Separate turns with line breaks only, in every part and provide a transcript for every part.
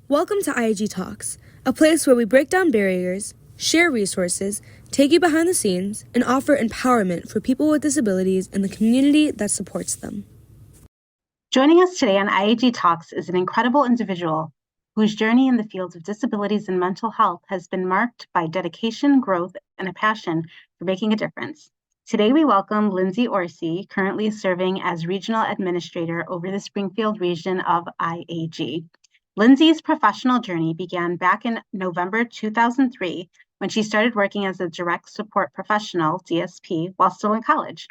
Welcome to IAG Talks, a place where we break down barriers, share resources, take you behind the scenes, and offer empowerment for people with disabilities and the community that supports them.
Joining us today on IAG Talks is an incredible individual whose journey in the fields of disabilities and mental health has been marked by dedication, growth, and a passion for making a difference. Today, we welcome Lindsay Orsi, currently serving as Regional Administrator over the Springfield region of IAG. Lindsay's professional journey began back in November 2003 when she started working as a direct support professional, DSP, while still in college.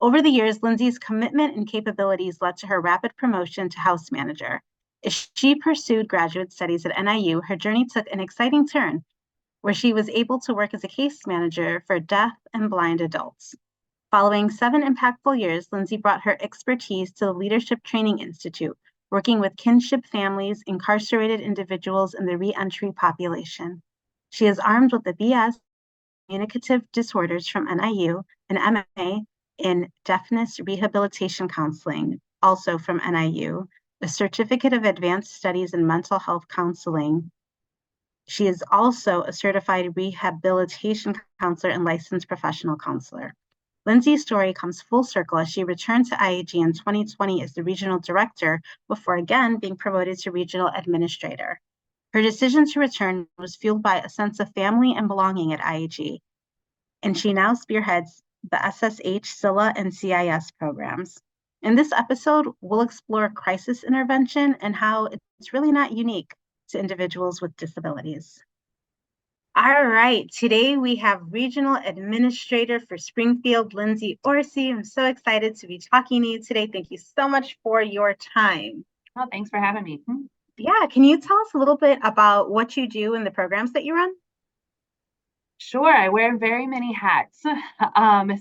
Over the years, Lindsay's commitment and capabilities led to her rapid promotion to house manager. As she pursued graduate studies at NIU, her journey took an exciting turn, where she was able to work as a case manager for deaf and blind adults. Following 7 impactful years, Lindsay brought her expertise to the Leadership Training Institute, working with kinship families, incarcerated individuals, and the re-entry population. She is armed with a BS Communicative Disorders from NIU, an MA in Deafness Rehabilitation Counseling, also from NIU, a Certificate of Advanced Studies in Mental Health Counseling. She is also a certified rehabilitation counselor and licensed professional counselor. Lindsay's story comes full circle as she returned to IAG in 2020 as the regional director before again being promoted to regional administrator. Her decision to return was fueled by a sense of family and belonging at IAG, and she now spearheads the SSH, SCILA, and CIS programs. In this episode, we'll explore crisis intervention and how it's really not unique to individuals with disabilities. All right, today we have Regional Administrator for Springfield, Lindsay Orsi. I'm so excited to be talking to you today. Thank you so much for your time.
Well, thanks for having me.
Yeah, can you tell us a little bit about what you do and the programs that you run?
Sure, I wear very many hats.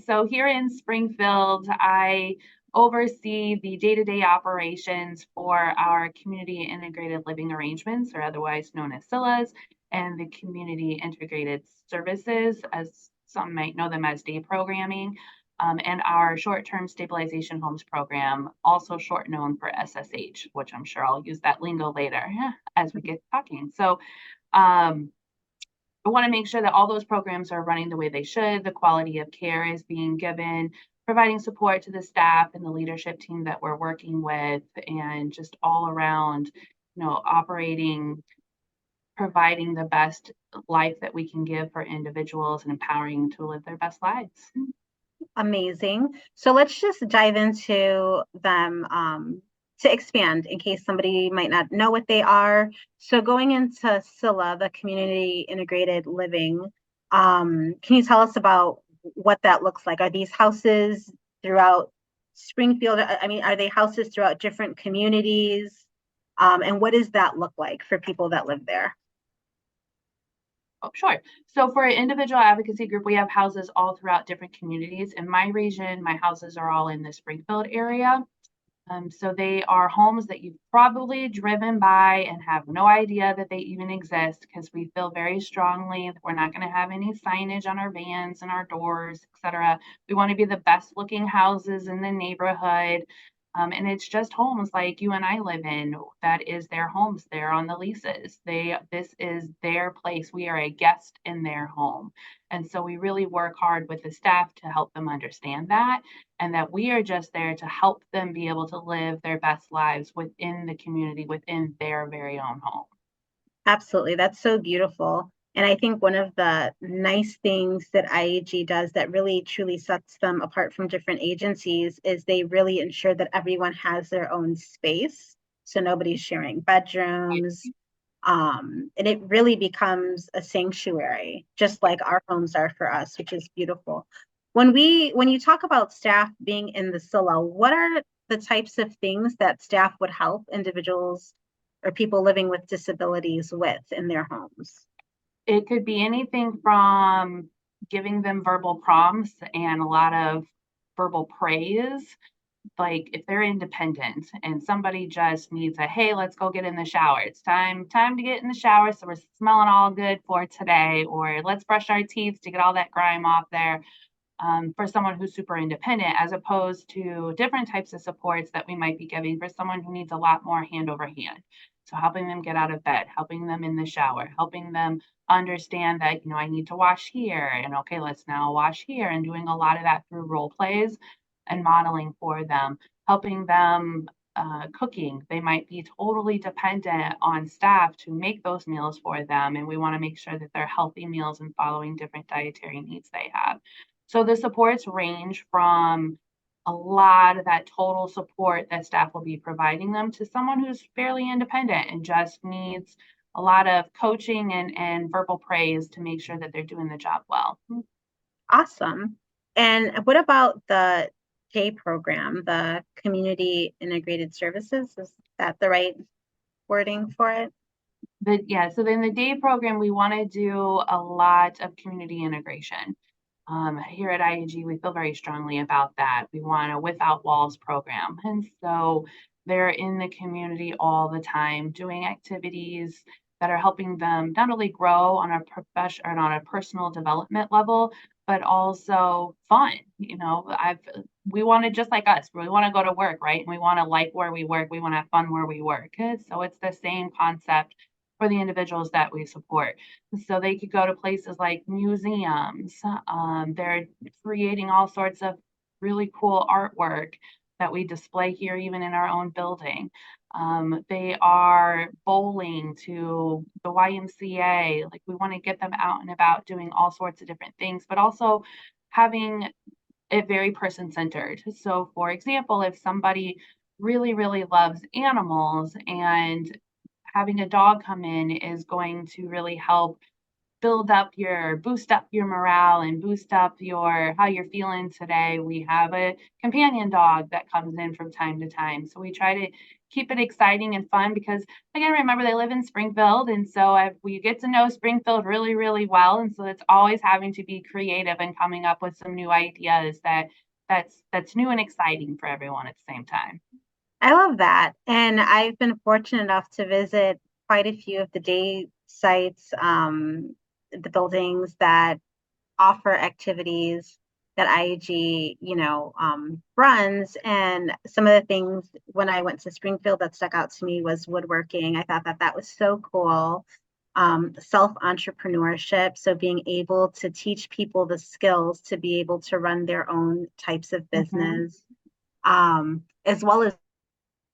So here in Springfield, I oversee the day-to-day operations for our community integrated living arrangements, or otherwise known as SCILAs, and the community integrated services, as some might know them as day programming, and our short-term stabilization homes program, also short known for SSH, which I'm sure I'll use that lingo later as we get talking. So I want to make sure that all those programs are running the way they should, the quality of care is being given, providing support to the staff and the leadership team that we're working with, and just all around, operating, providing the best life that we can give for individuals and empowering to live their best lives.
Amazing. So let's just dive into them to expand in case somebody might not know what they are. So going into SCILA, the community integrated living, can you tell us about what that looks like? Are these houses throughout Springfield? I mean, are they houses throughout different communities? And what does that look like for people that live there?
Oh, sure. So for an individual advocacy group, we have houses all throughout different communities. In my region, my houses are all in the Springfield area. So they are homes that you've probably driven by and have no idea that they even exist, because we feel very strongly that we're not going to have any signage on our vans and our doors, etc. We want to be the best looking houses in the neighborhood. And it's just homes like you and I live in. That is their homes. They're on the leases. This is their place. We are a guest in their home. And so we really work hard with the staff to help them understand that, and that we are just there to help them be able to live their best lives within the community, within their very own home.
Absolutely. That's so beautiful. And I think one of the nice things that IAG does that really truly sets them apart from different agencies is they really ensure that everyone has their own space. So nobody's sharing bedrooms. And it really becomes a sanctuary, just like our homes are for us, which is beautiful. When you talk about staff being in the SCILA, what are the types of things that staff would help individuals or people living with disabilities with in their homes?
It could be anything from giving them verbal prompts and a lot of verbal praise. Like if they're independent and somebody just needs a, hey, let's go get in the shower. It's time to get in the shower, so we're smelling all good for today. Or let's brush our teeth to get all that grime off there. for someone who's super independent, as opposed to different types of supports that we might be giving for someone who needs a lot more hand over hand. So helping them get out of bed, helping them in the shower, helping them understand that, I need to wash here, and okay, let's now wash here, and doing a lot of that through role plays and modeling for them, helping them cooking. They might be totally dependent on staff to make those meals for them, and we want to make sure that they're healthy meals and following different dietary needs they have. So the supports range from a lot of that total support that staff will be providing them to someone who's fairly independent and just needs a lot of coaching and verbal praise to make sure that they're doing the job well.
Awesome. And what about the K program, the community integrated services? Is that the right wording for it?
So then the day program, we want to do a lot of community integration. Here at IAG, we feel very strongly about that. We want a without walls program. And so they're in the community all the time doing activities that are helping them not only grow on a professional or on a personal development level, but also fun. We want to, just like us, we want to go to work, right? And we want to like where we work. We want to have fun where we work. So it's the same concept for the individuals that we support. So they could go to places like museums. They're creating all sorts of really cool artwork that we display here, even in our own building. They are bowling to the YMCA. Like, we want to get them out and about doing all sorts of different things, but also having it very person-centered. So, for example, if somebody really, really loves animals, and having a dog come in is going to really help boost up your morale and boost up how you're feeling today. We have a companion dog that comes in from time to time. So we try to keep it exciting and fun, because, again, remember, they live in Springfield. And so we get to know Springfield really, really well. And so it's always having to be creative and coming up with some new ideas that's new and exciting for everyone at the same time.
I love that. And I've been fortunate enough to visit quite a few of the day sites, the buildings that offer activities that IAG, runs. And some of the things when I went to Springfield that stuck out to me was woodworking. I thought that was so cool. Self-entrepreneurship. So being able to teach people the skills to be able to run their own types of business, as well as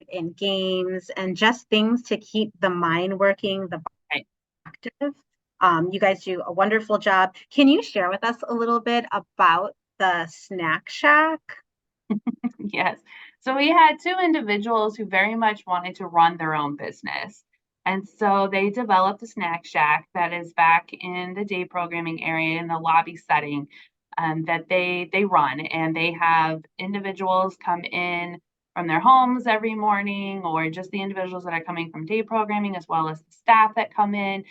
in games and just things to keep the mind working, the body active. You guys do a wonderful job. Can you share with us a little bit about the Snack Shack?
Yes. So we had two individuals who very much wanted to run their own business. And so they developed a Snack Shack that is back in the day programming area in the lobby setting, that they run. And they have individuals come in from their homes every morning, or just the individuals that are coming from day programming, as well as the staff that come in.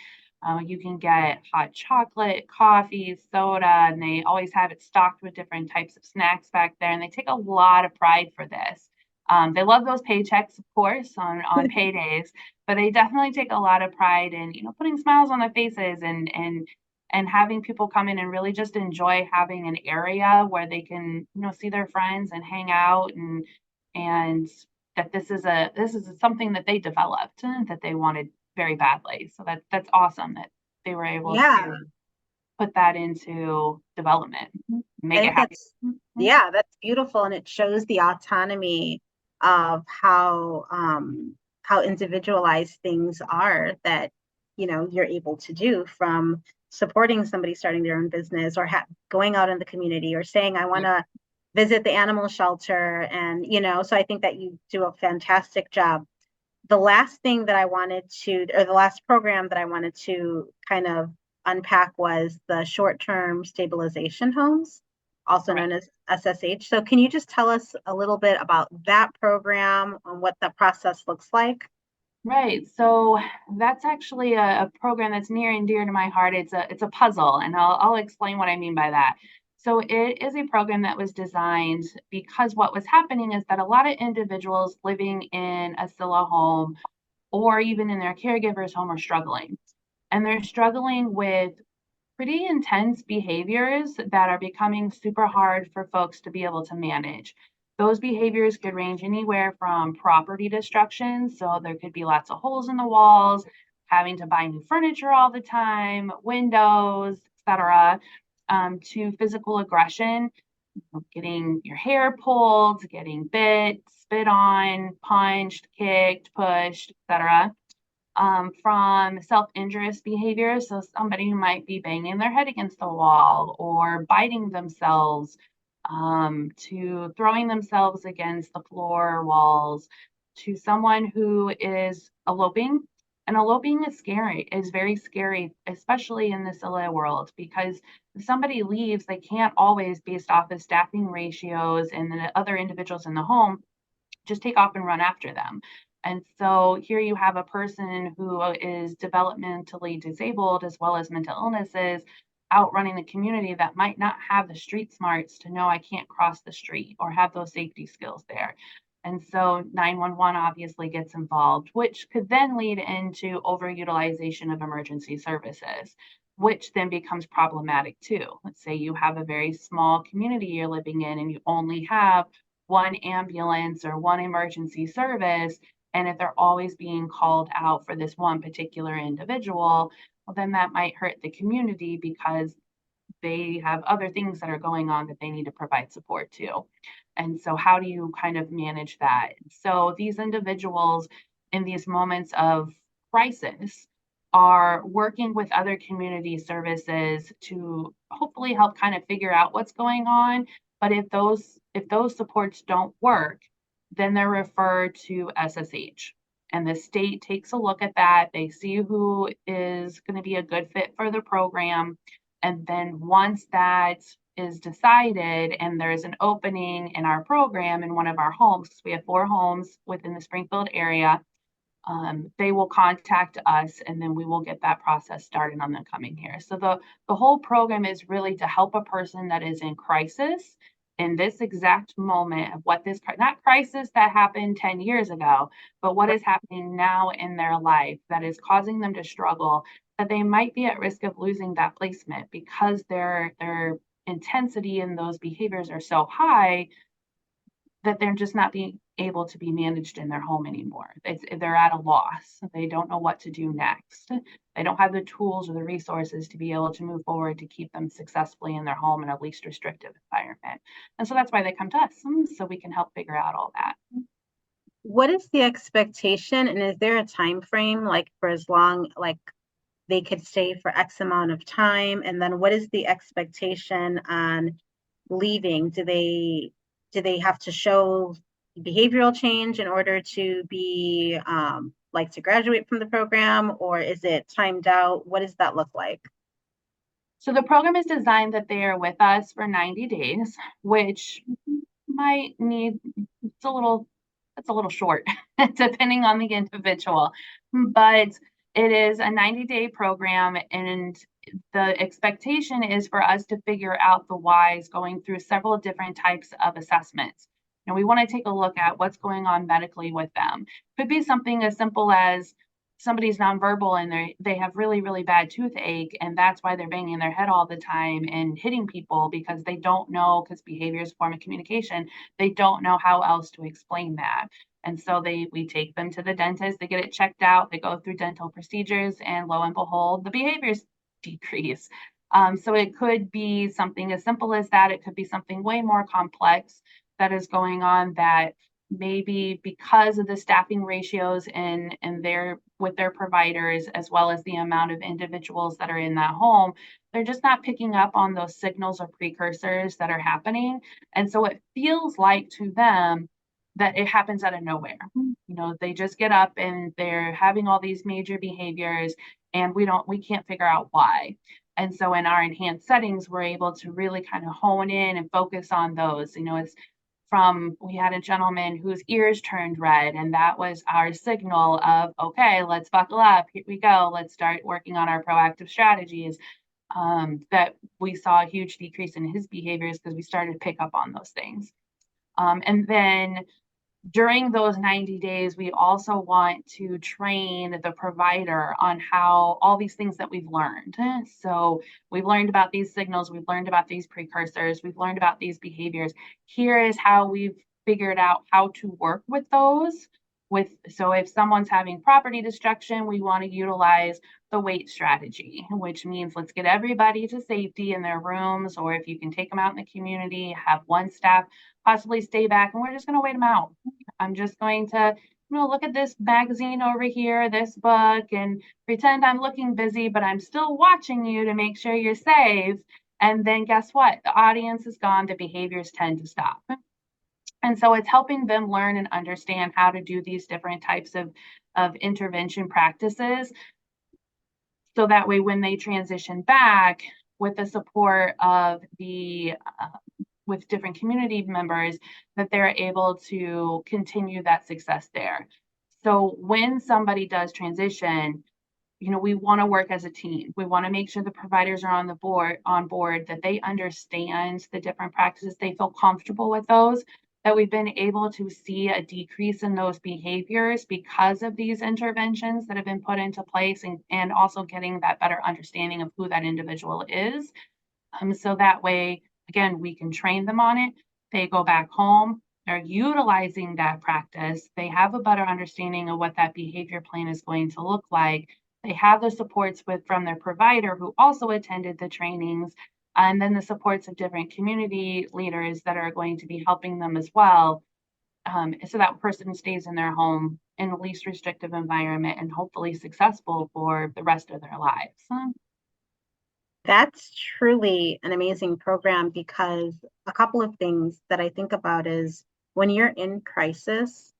You can get hot chocolate, coffee, soda, and they always have it stocked with different types of snacks back there. And they take a lot of pride for this. They love those paychecks, of course, on paydays, but they definitely take a lot of pride in, putting smiles on their faces and having people come in and really just enjoy having an area where they can, see their friends and hang out, and that this is something that they developed and that they wanted very badly. So that's awesome that they were able to put that into development, make it happen.
That's beautiful, and it shows the autonomy of how individualized things are that you're able to do, from supporting somebody starting their own business, or going out in the community, or saying, I want to visit the animal shelter. And so I think that you do a fantastic job. The last thing that the last program that I wanted to kind of unpack was the short-term stabilization homes, also known as SSH. So can you just tell us a little bit about that program and what the process looks like?
Right. So that's actually a program that's near and dear to my heart. It's a puzzle, and I'll explain what I mean by that. So it is a program that was designed because what was happening is that a lot of individuals living in a silo home, or even in their caregiver's home, are struggling. And they're struggling with pretty intense behaviors that are becoming super hard for folks to be able to manage. Those behaviors could range anywhere from property destruction, so there could be lots of holes in the walls, having to buy new furniture all the time, windows, etc., to physical aggression, getting your hair pulled, getting bit, spit on, punched, kicked, pushed, etc. From self-injurious behavior, so somebody who might be banging their head against the wall or biting themselves, to throwing themselves against the floor or walls, to someone who is eloping. And eloping is scary, is very scary, especially in this LA world, because if somebody leaves, they can't always, based off of staffing ratios and the other individuals in the home, just take off and run after them. And so here you have a person who is developmentally disabled as well as mental illnesses outrunning the community that might not have the street smarts to know I can't cross the street or have those safety skills there. And so 911 obviously gets involved, which could then lead into overutilization of emergency services, which then becomes problematic too. Let's say you have a very small community you're living in and you only have one ambulance or one emergency service, and if they're always being called out for this one particular individual, well, then that might hurt the community because they have other things that are going on that they need to provide support to. And so how do you kind of manage that? So these individuals in these moments of crisis are working with other community services to hopefully help kind of figure out what's going on. But if those supports don't work, then they're referred to SSH. And the state takes a look at that. They see who is going to be a good fit for the program. And then once that is decided and there's an opening in our program in one of our homes, we have 4 homes within the Springfield area, they will contact us and then we will get that process started on them coming here. So the whole program is really to help a person that is in crisis in this exact moment of what this, not crisis that happened 10 years ago, but what is happening now in their life that is causing them to struggle, that they might be at risk of losing that placement because their intensity in those behaviors are so high that they're just not being able to be managed in their home anymore. They're at a loss. They don't know what to do next. They don't have the tools or the resources to be able to move forward to keep them successfully in their home in a least restrictive environment. And so that's why they come to us, so we can help figure out all that.
What is the expectation, and is there a time frame, like for as long, like they could stay for X amount of time? And then what is the expectation on leaving? Do they have to show behavioral change in order to be like to graduate from the program, or is it timed out? What does that look like?
So the program is designed that they are with us for 90 days, which might need, it's a little short depending on the individual, but it is a 90-day program, and the expectation is for us to figure out the whys going through several different types of assessments. And we want to take a look at what's going on medically with them. Could be something as simple as somebody's nonverbal and they have really, really bad toothache, and that's why they're banging their head all the time and hitting people because they don't know, because behavior is a form of communication, they don't know how else to explain that. And so we take them to the dentist, they get it checked out, they go through dental procedures, and lo and behold, the behaviors decrease. So it could be something as simple as that. It could be something way more complex that is going on, that maybe because of the staffing ratios and with their providers, as well as the amount of individuals that are in that home, they're just not picking up on those signals or precursors that are happening. And so it feels like to them that it happens out of nowhere. You know, they just get up and they're having all these major behaviors, and we can't figure out why. And so in our enhanced settings, we're able to really kind of hone in and focus on those. You know, we had a gentleman whose ears turned red, and that was our signal of, okay, let's buckle up, here we go, let's start working on our proactive strategies. That we saw a huge decrease in his behaviors because we started to pick up on those things. And then During those 90 days, we also want to train the provider on how all these things that we've learned. So we've learned about these signals, we've learned about these precursors, we've learned about these behaviors. Here is how we've figured out how to work with those. So if someone's having property destruction, we want to utilize the wait strategy, which means let's get everybody to safety in their rooms, or if you can take them out in the community, have one staff possibly stay back, and we're just going to wait them out. I'm just going to, look at this magazine over here, this book, and pretend I'm looking busy, but I'm still watching you to make sure you're safe. And then guess what? The audience is gone, the behaviors tend to stop. And so it's helping them learn and understand how to do these different types of intervention practices. So that way, when they transition back with the support of with different community members, that they're able to continue that success there. So when somebody does transition, we want to work as a team. We want to make sure the providers are on board, that they understand the different practices, they feel comfortable with those, that we've been able to see a decrease in those behaviors because of these interventions that have been put into place, and also getting that better understanding of who that individual is. So that way, again, we can train them on it. They go back home, they're utilizing that practice. They have a better understanding of what that behavior plan is going to look like. They have the supports from their provider who also attended the trainings, and then the supports of different community leaders that are going to be helping them as well. So that person stays in their home in the least restrictive environment and hopefully successful for the rest of their lives.
That's truly an amazing program, because a couple of things that I think about is when you're in crisis,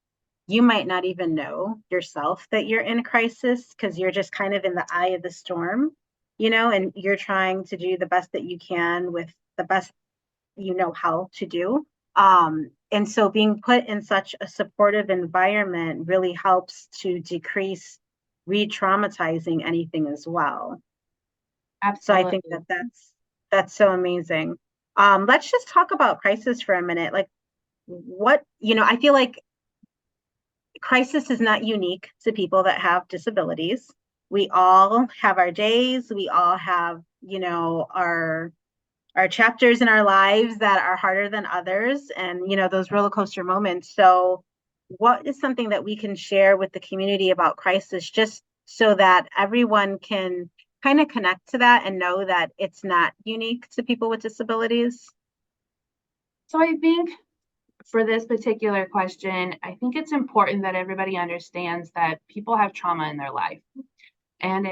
you might not even know yourself that you're in crisis because you're just kind of in the eye of the storm, and you're trying to do the best that you can with the best you know how to do. And so being put in such a supportive environment really helps to decrease re-traumatizing anything as well.
Absolutely.
So I think that's so amazing. Let's just talk about crisis for a minute. Like I feel like crisis is not unique to people that have disabilities. We all have our days. We all have, our chapters in our lives that are harder than others, and those roller coaster moments. So what is something that we can share with the community about crisis, just so that everyone can kind of connect to that and know that it's not unique to people with disabilities?
So I think for this particular question, I think it's important that everybody understands that people have trauma in their life, and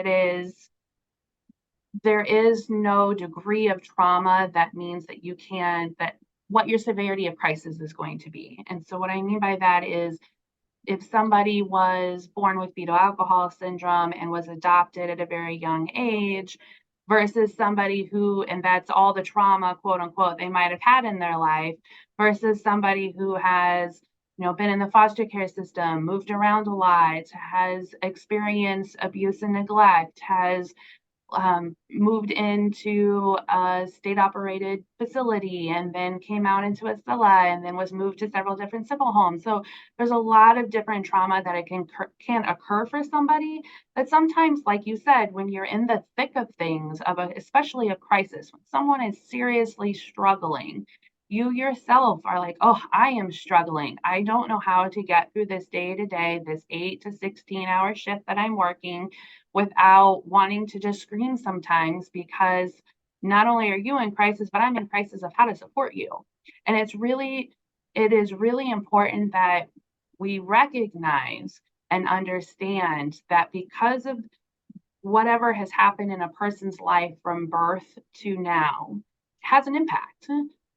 there is no degree of trauma that means that what your severity of crisis is going to be. And so what I mean by that is, if somebody was born with fetal alcohol syndrome and was adopted at a very young age, versus somebody who, and that's all the trauma, quote unquote, they might have had in their life, versus somebody who has, been in the foster care system, moved around a lot, has experienced abuse and neglect, has moved into a state-operated facility, and then came out into a SILA, and then was moved to several different civil homes. So there's a lot of different trauma that it can occur for somebody. But sometimes, like you said, when you're in the thick of things, especially a crisis, when someone is seriously struggling, you yourself are like, oh, I am struggling. I don't know how to get through this day to day, this 8 to 16-hour shift that I'm working, without wanting to just scream sometimes, because not only are you in crisis, but I'm in crisis of how to support you. And it is really important that we recognize and understand that because of whatever has happened in a person's life from birth to now has an impact,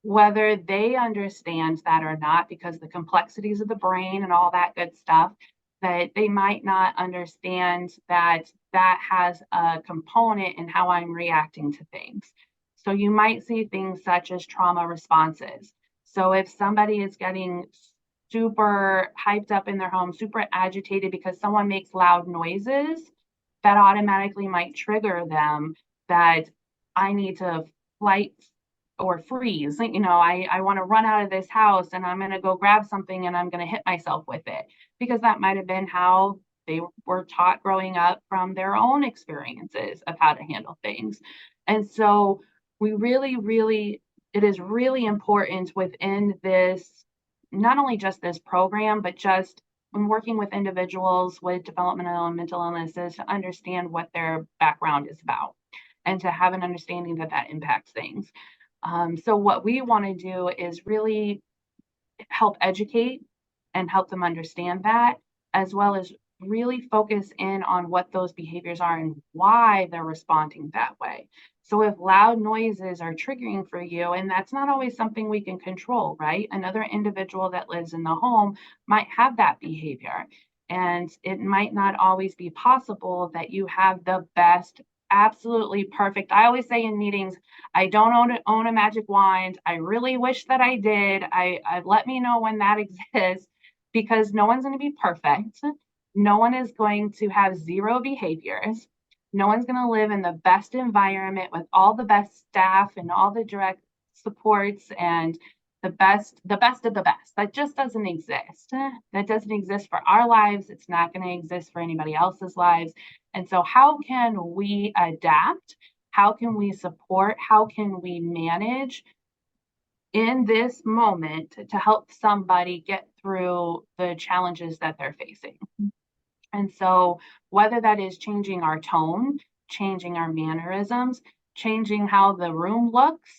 whether they understand that or not, because the complexities of the brain and all that good stuff, that they might not understand that has a component in how I'm reacting to things. So you might see things such as trauma responses. So if somebody is getting super hyped up in their home, super agitated because someone makes loud noises, that automatically might trigger them that I need to flight or freeze. I want to run out of this house and I'm going to go grab something and I'm going to hit myself with it, because that might have been how they were taught growing up from their own experiences of how to handle things. And so we really, it is really important within this, not only just this program, but just when working with individuals with developmental and mental illnesses, to understand what their background is about and to have an understanding that that impacts things. So what we want to do is really help educate and help them understand that, as well as really focus in on what those behaviors are and why they're responding that way. So if loud noises are triggering for you, and that's not always something we can control, right? Another individual that lives in the home might have that behavior, and it might not always be possible that you have the best, absolutely perfect. I always say in meetings, I don't own a magic wand. I really wish that I did. I let me know when that exists, because no one's going to be perfect. No one is going to have zero behaviors. No one's going to live in the best environment with all the best staff and all the direct supports and the best of the best. That just doesn't exist. That doesn't exist for our lives. It's not going to exist for anybody else's lives. And so how can we adapt? How can we support? How can we manage in this moment to help somebody get through the challenges that they're facing? And so whether that is changing our tone, changing our mannerisms, changing how the room looks.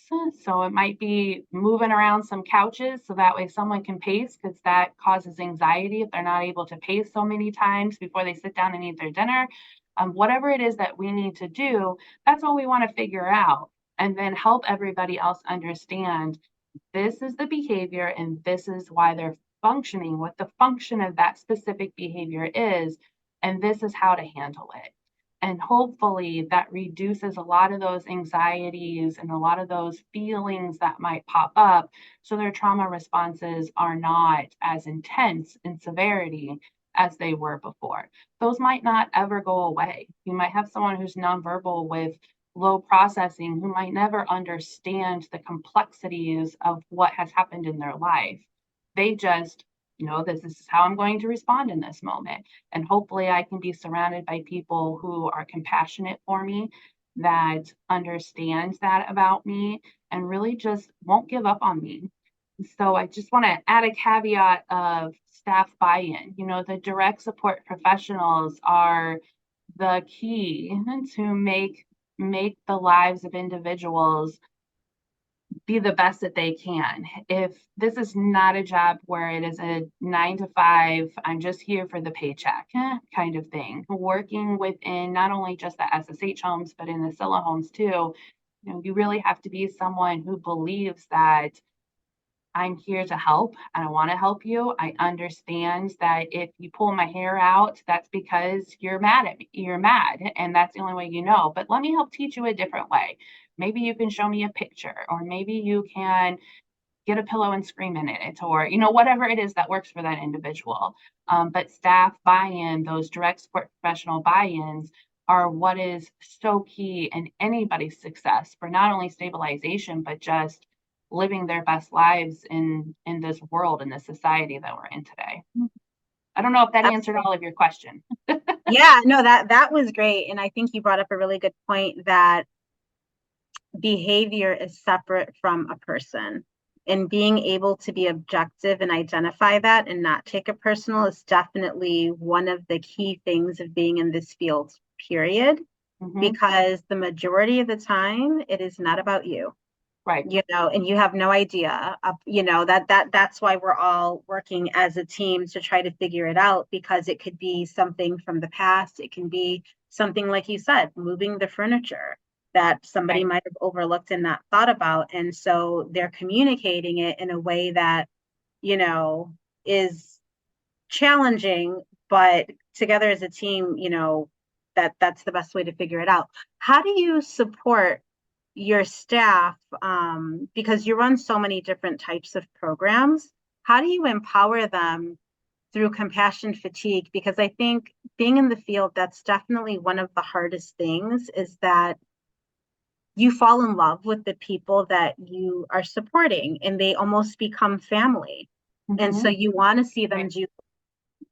So it might be moving around some couches so that way someone can pace, because that causes anxiety if they're not able to pace so many times before they sit down and eat their dinner. Whatever it is that we need to do, that's what we want to figure out, and then help everybody else understand this is the behavior and this is why they're functioning, what the function of that specific behavior is, and this is how to handle it. And hopefully that reduces a lot of those anxieties and a lot of those feelings that might pop up, so their trauma responses are not as intense in severity as they were before. Those might not ever go away. You might have someone who's nonverbal with low processing who might never understand the complexities of what has happened in their life. They just know this is how I'm going to respond in this moment. And hopefully I can be surrounded by people who are compassionate for me, that understand that about me, and really just won't give up on me. So I just want to add a caveat of staff buy-in. The direct support professionals are the key to make the lives of individuals be the best that they can. If this is not a job where it is a 9 to 5, I'm just here for the paycheck kind of thing, working within not only just the SSH homes, but in the SILA homes too, you really have to be someone who believes that I'm here to help and I want to help you. I understand that if you pull my hair out, that's because you're mad at me. You're mad, and that's the only way you know. But let me help teach you a different way. Maybe you can show me a picture, or maybe you can get a pillow and scream in it, or whatever it is that works for that individual. But staff buy-in, those direct support professional buy-ins, are what is so key in anybody's success for not only stabilization, but just living their best lives in this world, in this society that we're in today. I don't know if that answered all of your question.
Yeah, no, that was great. And I think you brought up a really good point, that behavior is separate from a person, and being able to be objective and identify that and not take it personal is definitely one of the key things of being in this field, period. Because the majority of the time it is not about you.
Right.
And you have no idea, that's why we're all working as a team to try to figure it out, because it could be something from the past. It can be something, like you said, moving the furniture that somebody might have overlooked and not thought about. And so they're communicating it in a way that, is challenging, but together as a team, that's the best way to figure it out. How do you support your staff, because you run so many different types of programs? How do you empower them through compassion fatigue? Because I think being in the field, that's definitely one of the hardest things, is that you fall in love with the people that you are supporting, and they almost become family. And so you want to see them do,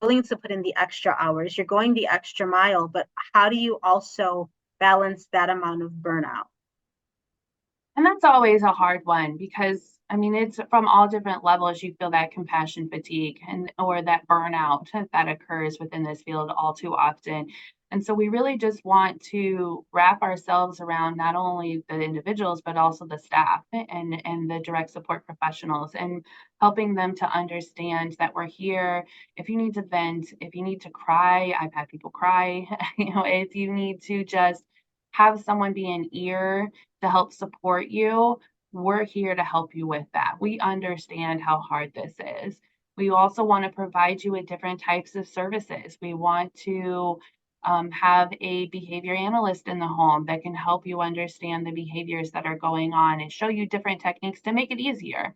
willing to put in the extra hours, you're going the extra mile, but how do you also balance that amount of burnout?
And that's always a hard one because I mean it's from all different levels you feel that compassion fatigue and or that burnout that occurs within this field all too often. And so we really just want to wrap ourselves around not only the individuals but also the staff and the direct support professionals and helping them to understand that we're here if you need to vent, if you need to cry, I've had people cry, if you need to just have someone be an ear to help support you, we're here to help you with that. We understand how hard this is. We also want to provide you with different types of services. We want to have a behavior analyst in the home that can help you understand the behaviors that are going on and show you different techniques to make it easier.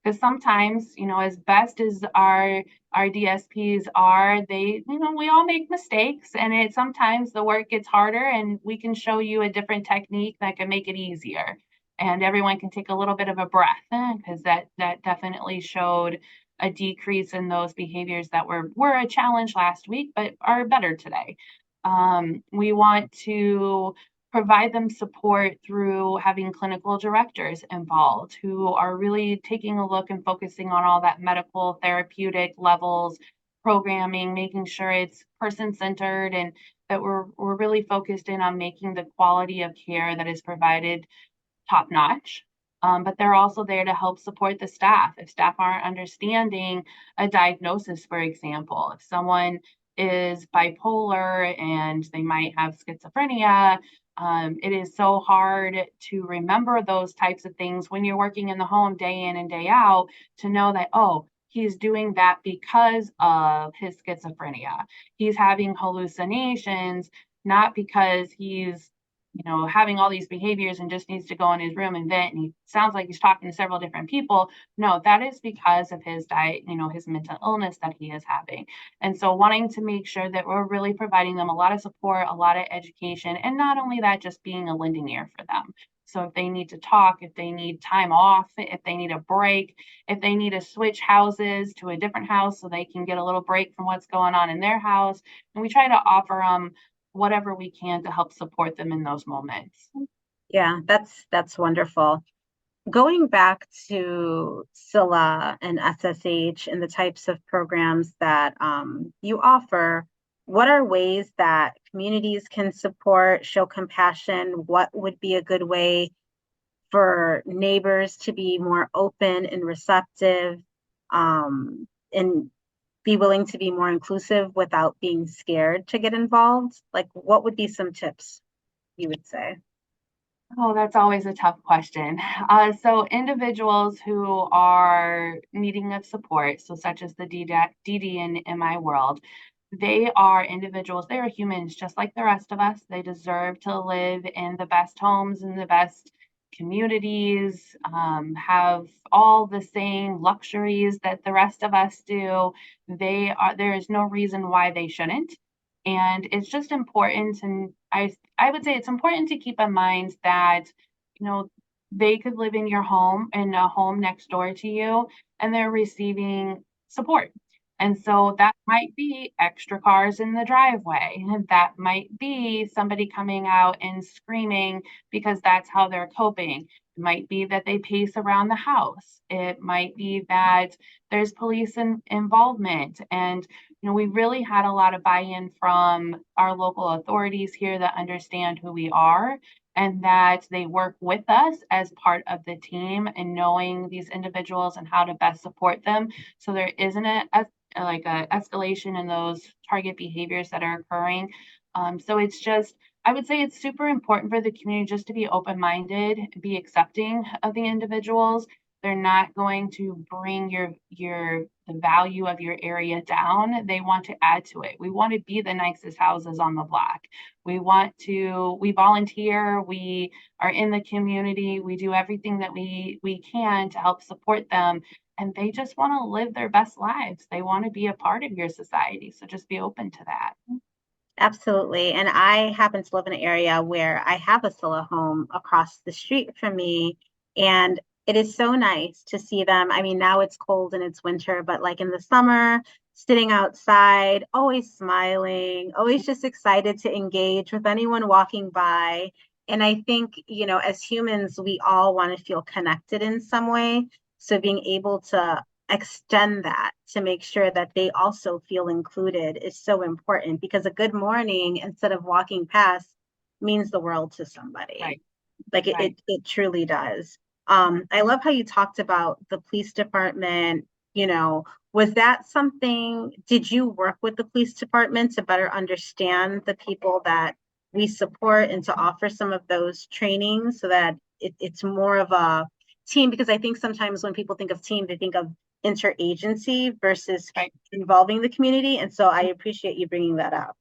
Because sometimes, as best as our DSPs are, we all make mistakes, and sometimes the work gets harder, and we can show you a different technique that can make it easier, and everyone can take a little bit of a breath, because that definitely showed a decrease in those behaviors that were a challenge last week, but are better today. We want to provide them support through having clinical directors involved who are really taking a look and focusing on all that medical therapeutic levels programming, making sure it's person-centered and that we're really focused in on making the quality of care that is provided top notch. But they're also there to help support the staff. If staff aren't understanding a diagnosis, for example, if someone is bipolar and they might have schizophrenia, it is so hard to remember those types of things when you're working in the home day in and day out to know that, oh, he's doing that because of his schizophrenia. He's having hallucinations, not because he's having all these behaviors and just needs to go in his room and vent. And he sounds like he's talking to several different people. No, that is because of his diet, his mental illness that he is having. And so wanting to make sure that we're really providing them a lot of support, a lot of education, and not only that, just being a lending ear for them. So if they need to talk, if they need time off, if they need a break, if they need to switch houses to a different house so they can get a little break from what's going on in their house, and we try to offer them whatever we can to help support them in those moments.
Yeah, that's wonderful. Going back to SILA and SSH and the types of programs that you offer, what are ways that communities can support, show compassion? What would be a good way for neighbors to be more open and receptive, and be willing to be more inclusive without being scared to get involved? Like, what would be some tips you would say?
Oh, that's always a tough question. So individuals who are needing of support, so such as the DD in my world, they are individuals, they are humans just like the rest of us. They deserve to live in the best homes and the best communities, have all the same luxuries that the rest of us do. There is no reason why they shouldn't. And it's just important, and I would say it's important to keep in mind that, they could live in your home, in a home next door to you, and they're receiving support. And so that might be extra cars in the driveway. And that might be somebody coming out and screaming because that's how they're coping. It might be that they pace around the house. It might be that there's police involvement. And, we really had a lot of buy-in from our local authorities here that understand who we are and that they work with us as part of the team and knowing these individuals and how to best support them. So there isn't like a escalation in those target behaviors that are occurring. So it's just, I would say it's super important for the community just to be open-minded, be accepting of the individuals. They're not going to bring the value of your area down. They want to add to it. We want to be the nicest houses on the block. We volunteer, we are in the community, we do everything that we can to help support them. And they just want to live their best lives. They want to be a part of your society. So just be open to that.
Absolutely. And I happen to live in an area where I have a solo home across the street from me. And it is so nice to see them. I mean, now it's cold and it's winter, but like in the summer, sitting outside, always smiling, always just excited to engage with anyone walking by. And I think, as humans, we all want to feel connected in some way. So being able to extend that to make sure that they also feel included is so important, because a good morning instead of walking past means the world to somebody.
Right.
Like
Right.
it truly does. I love how you talked about the police department. Was that something, did you work with the police department to better understand the people that we support and to offer some of those trainings so that it's more of a team? Because I think sometimes when people think of team, they think of interagency versus
Right.
involving the community. And so I appreciate you bringing that up.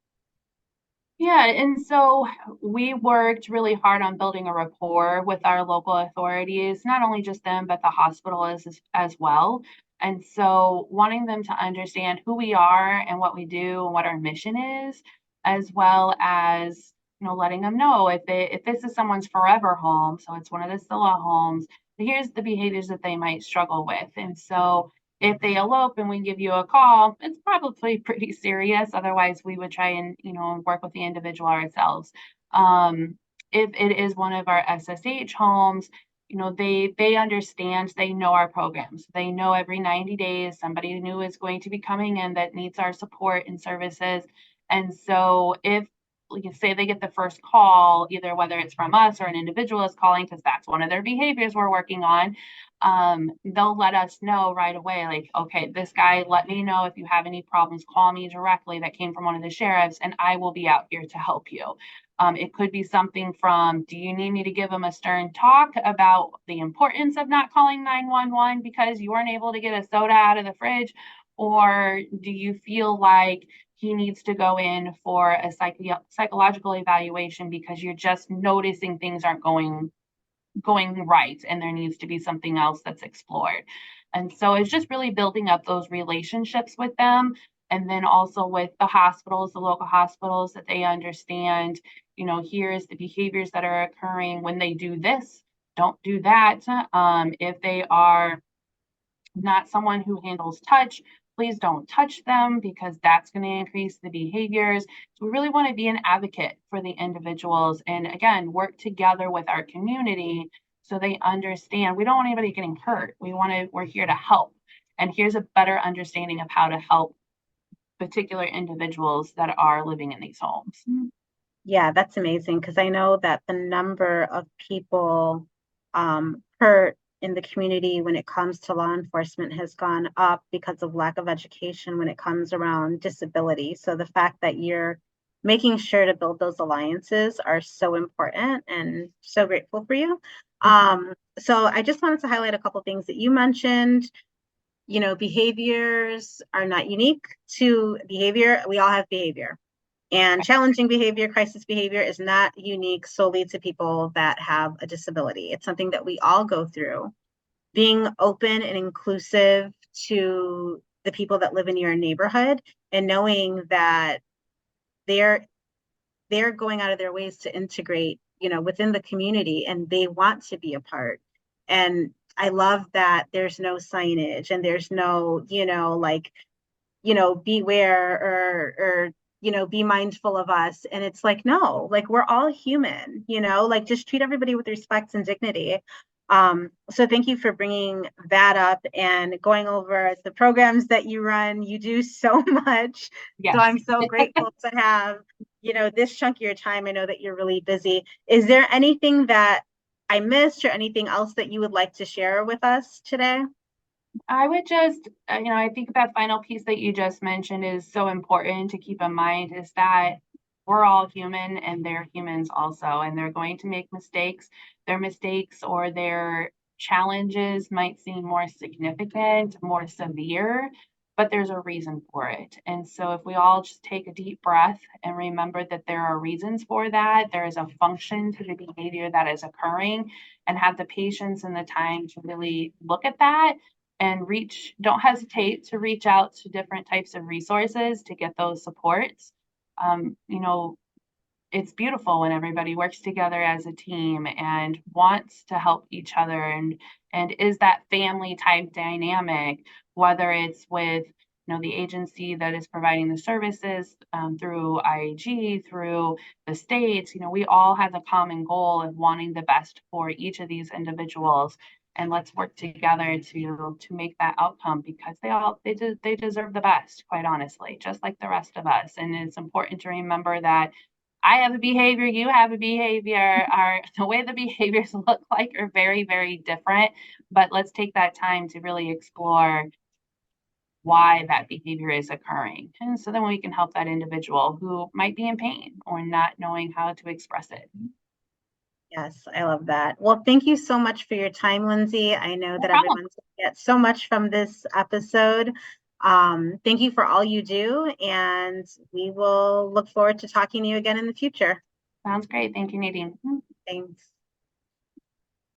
Yeah, and so we worked really hard on building a rapport with our local authorities, not only just them, but the hospital as well. And so wanting them to understand who we are and what we do and what our mission is, as well as, letting them know if this is someone's forever home, so it's one of the Scylla homes, here's the behaviors that they might struggle with. And so if they elope and we give you a call, it's probably pretty serious. Otherwise, we would try and, work with the individual ourselves. If it is one of our SSH homes, they understand, they know our programs. They know every 90 days somebody new is going to be coming in that needs our support and services. And so if, like you say, they get the first call, either whether it's from us or an individual is calling because that's one of their behaviors we're working on, they'll let us know right away, like, okay, this guy, let me know if you have any problems, call me directly. That came from one of the sheriffs, and I will be out here to help you. It could be something from, do you need me to give him a stern talk about the importance of not calling 911 because you weren't able to get a soda out of the fridge? Or do you feel like he needs to go in for a psychological evaluation because you're just noticing things aren't going right and there needs to be something else that's explored? And so it's just really building up those relationships with them, and then also with the hospitals, the local hospitals, that they understand, here's the behaviors that are occurring when they do this, don't do that. If they are not someone who handles touch, please don't touch them because that's going to increase the behaviors. So we really want to be an advocate for the individuals and, again, work together with our community so they understand we don't want anybody getting hurt. We're here to help. And here's a better understanding of how to help particular individuals that are living in these homes.
Yeah, that's amazing, because I know that the number of people hurt in the community when it comes to law enforcement has gone up because of lack of education when it comes around disability. So the fact that you're making sure to build those alliances are so important, and so grateful for you. So I just wanted to highlight a couple things that you mentioned. Behaviors are not unique to behavior. We all have behavior. And challenging behavior, crisis behavior is not unique solely to people that have a disability. It's something that we all go through. Being open and inclusive to the people that live in your neighborhood, and knowing that they're going out of their ways to integrate, within the community, and they want to be a part. And I love that there's no signage and there's no, beware or be mindful of us. And it's like, no, like we're all human, like just treat everybody with respect and dignity. So thank you for bringing that up and going over the programs that you run. You do so much.
Yes.
So I'm so grateful to have, this chunk of your time. I know that you're really busy. Is there anything that I missed or anything else that you would like to share with us today?
I would just, I think that final piece that you just mentioned is so important to keep in mind, is that we're all human and they're humans also, and they're going to make mistakes. Their mistakes or their challenges might seem more significant, more severe, but there's a reason for it. And so if we all just take a deep breath and remember that there are reasons for that, there is a function to the behavior that is occurring, and have the patience and the time to really look at that and don't hesitate to reach out to different types of resources to get those supports. you know, it's beautiful when everybody works together as a team and wants to help each other and is that family type dynamic, whether it's with the agency that is providing the services through IAG, through the states. We all have the common goal of wanting the best for each of these individuals, and let's work together to make that outcome, because they deserve the best, quite honestly, just like the rest of us. And it's important to remember that I have a behavior, you have a behavior, the way the behaviors look like are very, very different, but let's take that time to really explore why that behavior is occurring. And so then we can help that individual who might be in pain or not knowing how to express it.
Yes, I love that. Well, thank you so much for your time, Lindsay. I know
No
that
problem.
everyone's going to get so much from this episode. Thank you for all you do, and we will look forward to talking to you again in the future.
Sounds great. Thank you, Nadine.
Thanks.